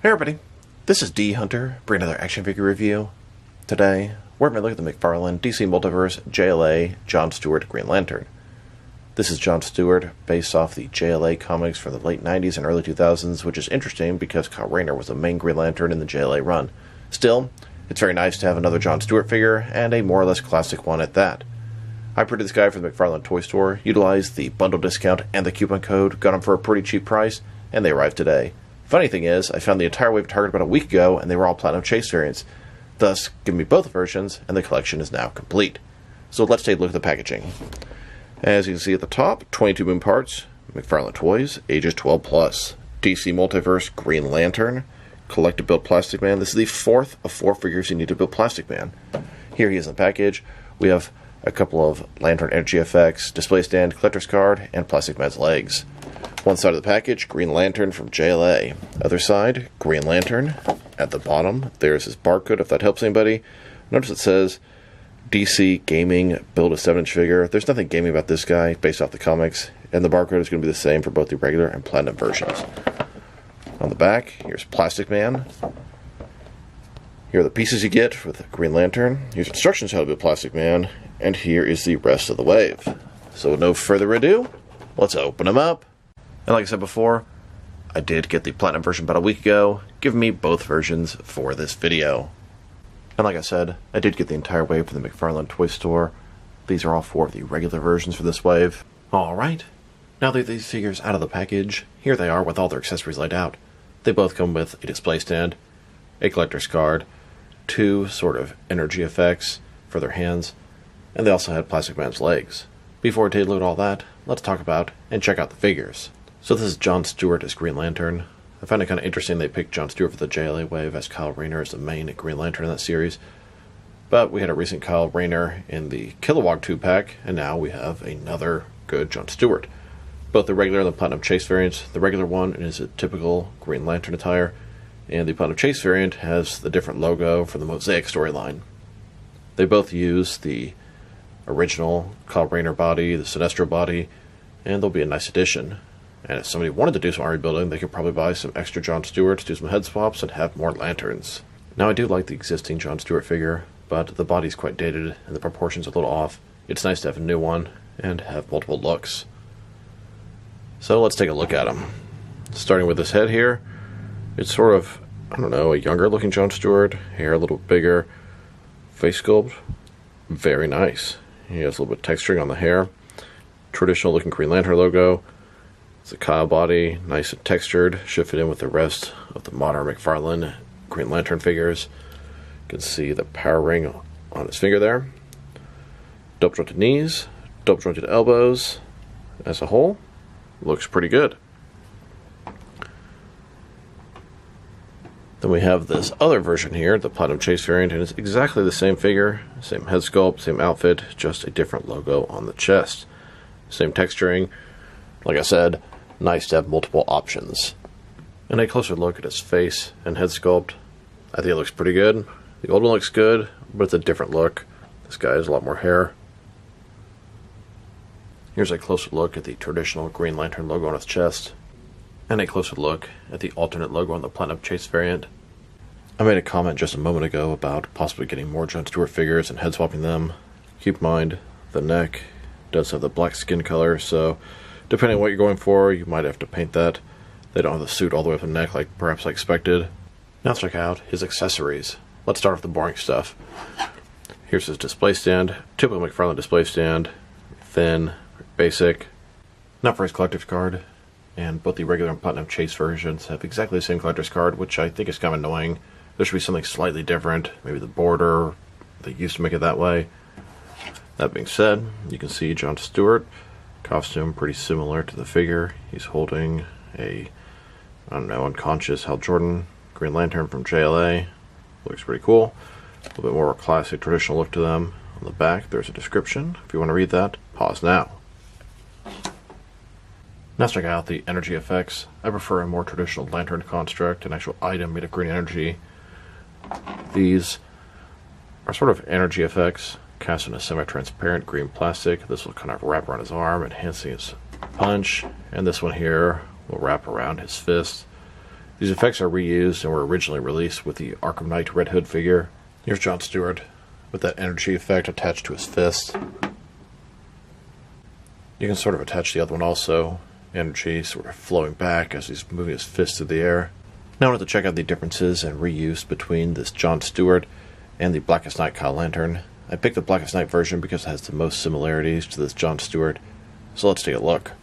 Hey everybody, this is D Hunter, bringing another action figure review. Today, we're going to look at the McFarlane DC Multiverse JLA John Stewart Green Lantern. This is John Stewart, based off the JLA comics from the late 90s and early 2000s, which is interesting because Kyle Rayner was the main Green Lantern in the JLA run. Still, it's very nice to have another John Stewart figure, and a more or less classic one at that. I printed this guy for the McFarlane Toy Store, utilized the bundle discount and the coupon code, got them for a pretty cheap price, and they arrived today. Funny thing is, I found the entire wave at Target about a week ago, and they were all Platinum Chase variants, thus giving me both versions, and the collection is now complete. So let's take a look at the packaging. As you can see at the top, 22 moving parts, McFarlane Toys, ages 12 plus, DC Multiverse Green Lantern, collect to build Plastic Man. This is the fourth of 4 figures you need to build Plastic Man. Here he is in the package. We have a couple of Lantern energy effects, display stand, collector's card, and Plastic Man's legs. One side of the package, Green Lantern from JLA. Other side, Green Lantern. At the bottom, there's his barcode, if that helps anybody. Notice it says DC Gaming, build a 7-inch figure. There's nothing gaming about this guy, based off the comics, and the barcode is going to be the same for both the regular and Platinum versions. On the back, here's Plastic Man. Here are the pieces you get with Green Lantern. Here's instructions how to build Plastic Man, and here is the rest of the wave. So with no further ado, let's open them up. And like I said before, I did get the Platinum version about a week ago, giving me both versions for this video. And like I said, I did get the entire wave from the McFarlane Toy Store. These are all 4 of the regular versions for this wave. Alright, now that these figures out of the package, here they are with all their accessories laid out. They both come with a display stand, a collector's card, 2 sort of energy effects for their hands, and they also had Plastic Man's legs. Before we take a look at all that, let's talk about and check out the figures. So this is John Stewart as Green Lantern. I find it kind of interesting they picked John Stewart for the JLA wave, as Kyle Rayner is the main Green Lantern in that series. But we had a recent Kyle Rayner in the Kilowog 2-pack, and now we have another good John Stewart. Both the regular and the Platinum Chase variants. The regular one is a typical Green Lantern attire, and the Platinum Chase variant has the different logo for the Mosaic storyline. They both use the original Kyle Rayner body, the Sinestro body, and they'll be a nice addition. And if somebody wanted to do some army building, they could probably buy some extra John Stewarts, do some head swaps, and have more lanterns. Now I do like the existing John Stewart figure, but the body's quite dated and the proportions a little off. It's nice to have a new one and have multiple looks. So let's take a look at him. Starting with his head here, it's sort of, I don't know, a younger looking John Stewart, hair a little bigger, face sculpt, very nice. He has a little bit of texturing on the hair, traditional looking Green Lantern logo. It's a Kyle body, nice and textured, should fit in with the rest of the modern McFarlane Green Lantern figures. You can see the power ring on his finger there. Double jointed knees, double jointed elbows. As a whole, looks pretty good. Then we have this other version here, the Platinum Chase variant, and it's exactly the same figure, same head sculpt, same outfit, just a different logo on the chest. Same texturing. Like I said, nice to have multiple options. And a closer look at his face and head sculpt. I think it looks pretty good. The old one looks good, but it's a different look. This guy has a lot more hair. Here's a closer look at the traditional Green Lantern logo on his chest, and a closer look at the alternate logo on the Platinum Chase variant. I made a comment just a moment ago about possibly getting more John Stewart figures and head swapping them. Keep in mind, the neck does have the black skin color, so depending on what you're going for, you might have to paint that. They don't have the suit all the way up the neck like perhaps I expected. Now let's check out his accessories. Let's start with the boring stuff. Here's his display stand. Typical McFarlane display stand. Thin, basic. Not for his collector's card. And both the regular and Platinum Chase versions have exactly the same collector's card, which I think is kind of annoying. There should be something slightly different. Maybe the border. They used to make it that way. That being said, you can see John Stewart. Costume pretty similar to the figure. He's holding a, I don't know, unconscious Hal Jordan Green Lantern from JLA. Looks pretty cool. A little bit more of a classic traditional look to them. On the back there's a description. If you want to read that, pause now. Now let's check out the energy effects. I prefer a more traditional lantern construct, an actual item made of green energy. These are sort of energy effects cast in a semi-transparent green plastic. This will kind of wrap around his arm, enhancing his punch. And this one here will wrap around his fist. These effects are reused and were originally released with the Arkham Knight Red Hood figure. Here's John Stewart with that energy effect attached to his fist. You can sort of attach the other one also. Energy sort of flowing back as he's moving his fist through the air. Now I want to check out the differences and reuse between this John Stewart and the Blackest Night Kyle Lantern. I picked the Blackest Night version because it has the most similarities to this John Stewart. So let's take a look.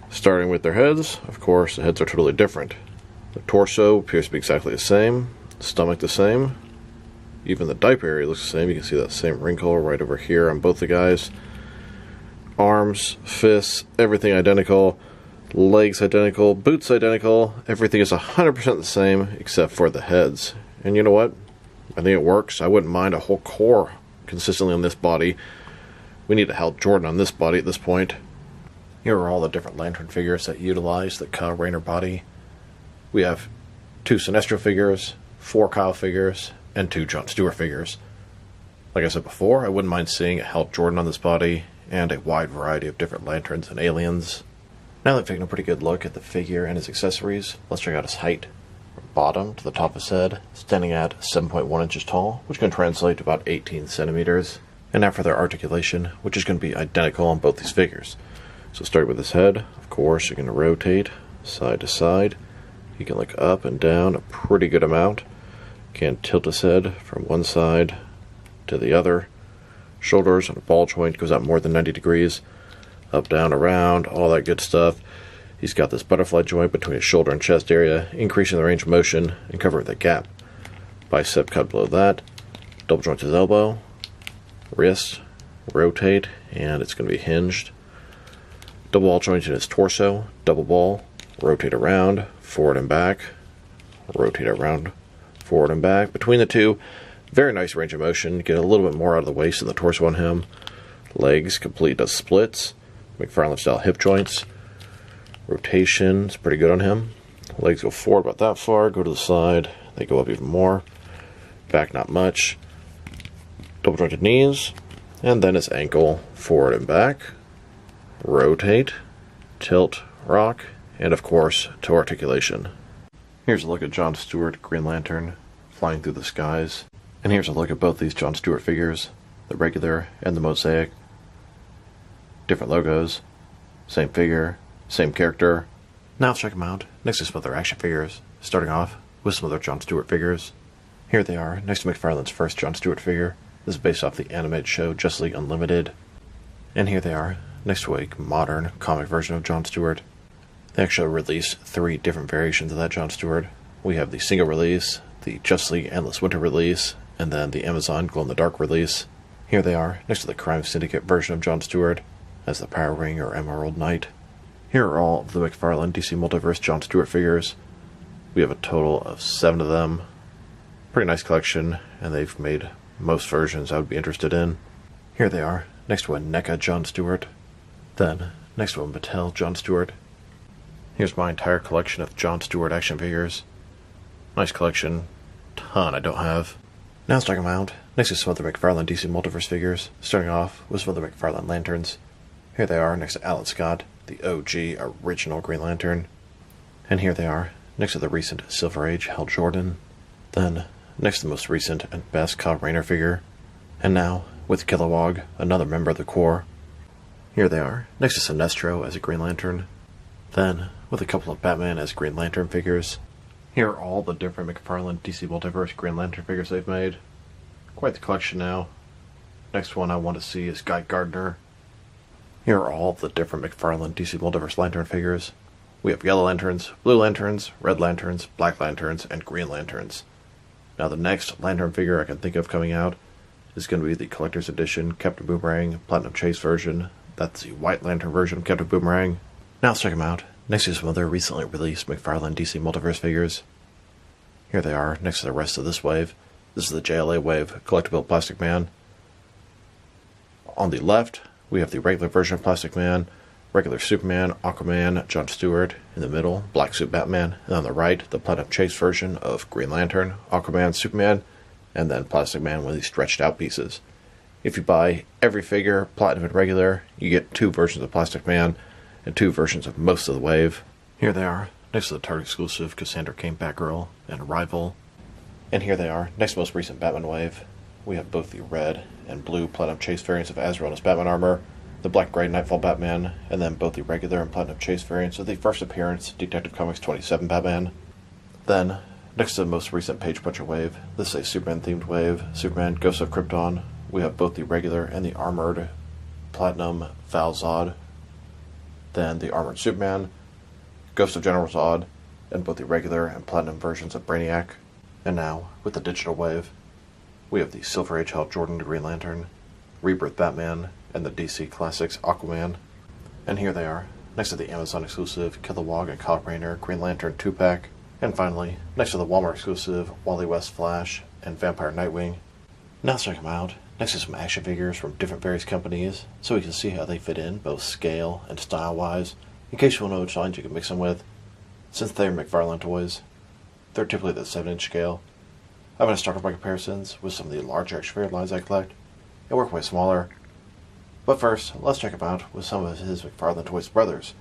Starting with their heads, of course, the heads are totally different. The torso appears to be exactly the same, the stomach the same. Even the diaper area looks the same. You can see that same wrinkle right over here on both the guys. Arms, fists, everything identical. Legs identical, boots identical. Everything is 100% the same except for the heads. And you know what? I think it works. I wouldn't mind a whole core consistently on this body. We need a Hal Jordan on this body at this point. Here are all the different Lantern figures that utilize the Kyle Rayner body. We have 2 Sinestro figures, 4 Kyle figures, and 2 John Stewart figures. Like I said before, I wouldn't mind seeing a Hal Jordan on this body, and a wide variety of different lanterns and aliens. Now that I've taken a pretty good look at the figure and his accessories, let's check out his height. From bottom to the top of his head, standing at 7.1 inches tall, which can translate to about 18 centimeters. And now for their articulation, which is going to be identical on both these figures. So starting with his head, of course, you're going to rotate side to side. You can look up and down a pretty good amount. Can tilt his head from one side to the other. Shoulders on a ball joint goes out more than 90 degrees. Up, down, around, all that good stuff. He's got this butterfly joint between his shoulder and chest area, increasing the range of motion and covering the gap. Bicep cut below that. Double joint his elbow. Wrist, rotate, and it's going to be hinged. Double ball joint in his torso, double ball, rotate around, forward and back, rotate around, forward and back. Between the two, very nice range of motion. Get a little bit more out of the waist and the torso on him. Legs complete does splits, McFarlane style hip joints. Rotation is pretty good on him. Legs go forward about that far, go to the side, they go up even more. Back not much. Double jointed knees, and then his ankle forward and back. Rotate, tilt, rock, and of course, to articulation. Here's a look at John Stewart Green Lantern flying through the skies. And here's a look at both these John Stewart figures, the regular and the mosaic. Different logos, same figure, same character. Now let's check them out next to some other action figures, starting off with some other John Stewart figures. Here they are, next to McFarlane's first John Stewart figure. This is based off the animated show Justice League Unlimited. And here they are, next to a modern comic version of John Stewart. They actually released 3 different variations of that John Stewart. We have the single release, the Justice League Endless Winter release, and then the Amazon Glow in the Dark release. Here they are, next to the Crime Syndicate version of John Stewart, as the Power Ring or Emerald Knight. Here are all of the McFarlane DC Multiverse John Stewart figures. We have a total of 7 of them. Pretty nice collection, and they've made most versions I would be interested in. Here they are, next to a NECA John Stewart. Then, next to a Mattel John Stewart. Here's my entire collection of John Stewart action figures. Nice collection. Ton I don't have. Now let's check them out. Next to some other McFarlane DC Multiverse figures, starting off with some other McFarlane Lanterns. Here they are, next to Alan Scott, the OG original Green Lantern. And here they are, next to the recent Silver Age Hal Jordan. Then, next to the most recent and best Kyle Rayner figure. And now, with Kilowog, another member of the Corps. Here they are, next to Sinestro as a Green Lantern. Then, with a couple of Batman as Green Lantern figures. Here are all the different McFarlane DC Multiverse Green Lantern figures they've made. Quite the collection now. Next one I want to see is Guy Gardner. Here are all the different McFarlane DC Multiverse Lantern figures. We have yellow lanterns, blue lanterns, red lanterns, black lanterns, and green lanterns. Now the next lantern figure I can think of coming out is going to be the Collector's Edition Captain Boomerang Platinum Chase version. That's the White Lantern version of Captain Boomerang. Now let's check them out. Next to some other recently released McFarlane DC Multiverse figures. Here they are, next to the rest of this wave. This is the JLA wave, Collectible Plastic Man. On the left, we have the regular version of Plastic Man, regular Superman, Aquaman, John Stewart. In the middle, Black Suit Batman. And on the right, the Platinum Chase version of Green Lantern, Aquaman, Superman, and then Plastic Man with these stretched out pieces. If you buy every figure, Platinum and regular, you get 2 versions of Plastic Man and 2 versions of most of the wave. Here they are, next to the Target exclusive Cassandra Cain Batgirl and Arrival. And here they are, next to the most recent Batman wave. We have both the red and blue Platinum Chase variants of Azrael and his Batman armor, the black-gray Nightfall Batman, and then both the regular and Platinum Chase variants of the first appearance Detective Comics 27 Batman. Then, next to the most recent Page Puncher wave, this is a Superman-themed wave, Superman Ghost of Krypton. We have both the regular and the armored Platinum Val Zod, then the armored Superman, Ghost of General Zod, and both the regular and Platinum versions of Brainiac. And now, with the digital wave, we have the Silver Age Hal Jordan Green Lantern, Rebirth Batman, and the DC Classics Aquaman. And here they are, next to the Amazon exclusive Kilowog and Kyle Rayner Green Lantern 2-pack. And finally, next to the Walmart exclusive Wally West Flash and Vampire Nightwing. Now let's check them out, next to some action figures from different various companies, so we can see how they fit in, both scale and style-wise, in case you want to know which lines you can mix them with. Since they're McFarlane toys, they're typically the 7-inch scale. I'm going to start off my comparisons with some of the larger action figure lines I collect, and work my smaller. But first, let's check them out with some of his McFarlane Toys brothers.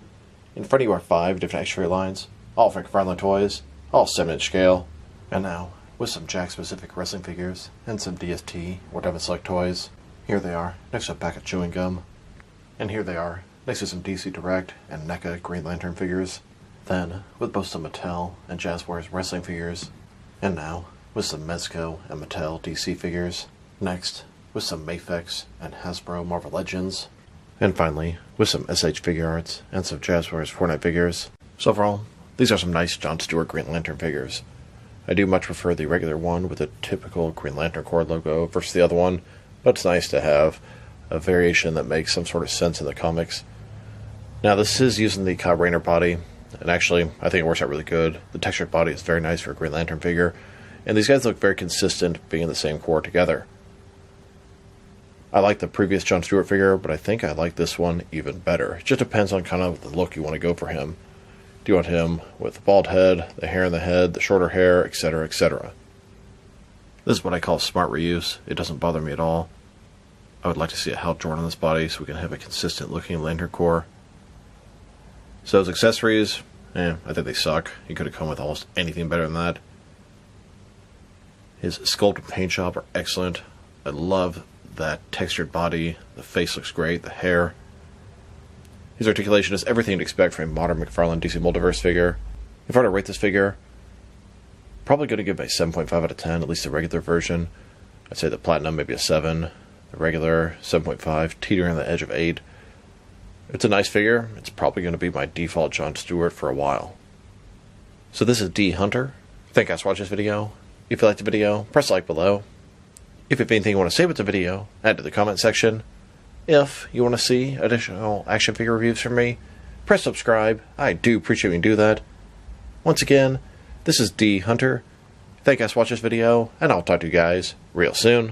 In front of you are 5 different action figure lines, all from McFarlane Toys, all 7-inch scale. And now, with some Jack-specific wrestling figures, and some DST or Devon Select toys. Here they are, next to a pack of chewing gum. And here they are, next to some DC Direct and NECA Green Lantern figures. Then, with both some Mattel and Jazzwares wrestling figures. And now, with some Mezco and Mattel DC figures. Next, with some Mafex and Hasbro Marvel Legends. And finally, with some SH Figure Arts and some Jazzwares Fortnite figures. So overall, these are some nice John Stewart Green Lantern figures. I do much prefer the regular one with the typical Green Lantern Corps logo versus the other one, but it's nice to have a variation that makes some sort of sense in the comics. Now this is using the Kyle Rayner body, and actually I think it works out really good. The textured body is very nice for a Green Lantern figure, and these guys look very consistent being in the same core together. I like the previous John Stewart figure, but I think I like this one even better. It just depends on kind of the look you want to go for him. Do you want him with the bald head, the hair in the head, the shorter hair, etc., etc.? This is what I call smart reuse. It doesn't bother me at all. I would like to see a Hal Jordan on this body so we can have a consistent looking lantern core. So his accessories, I think they suck. He could have come with almost anything better than that. His sculpt and paint job are excellent. I love that textured body. The face looks great. The hair. His articulation is everything you'd expect from a modern McFarlane DC Multiverse figure. If I were to rate this figure, probably going to give it a 7.5 out of 10, at least the regular version. I'd say the Platinum maybe a 7, the regular 7.5, teetering on the edge of 8. It's a nice figure. It's probably going to be my default John Stewart for a while. So this is D Hunter. Thank you guys for watching this video. If you liked the video, press like below. If you have anything you want to say about the video, add to the comment section. If you want to see additional action figure reviews from me, press subscribe. I do appreciate when you do that. Once again, this is D Hunter. Thank you guys for watching this video, and I'll talk to you guys real soon.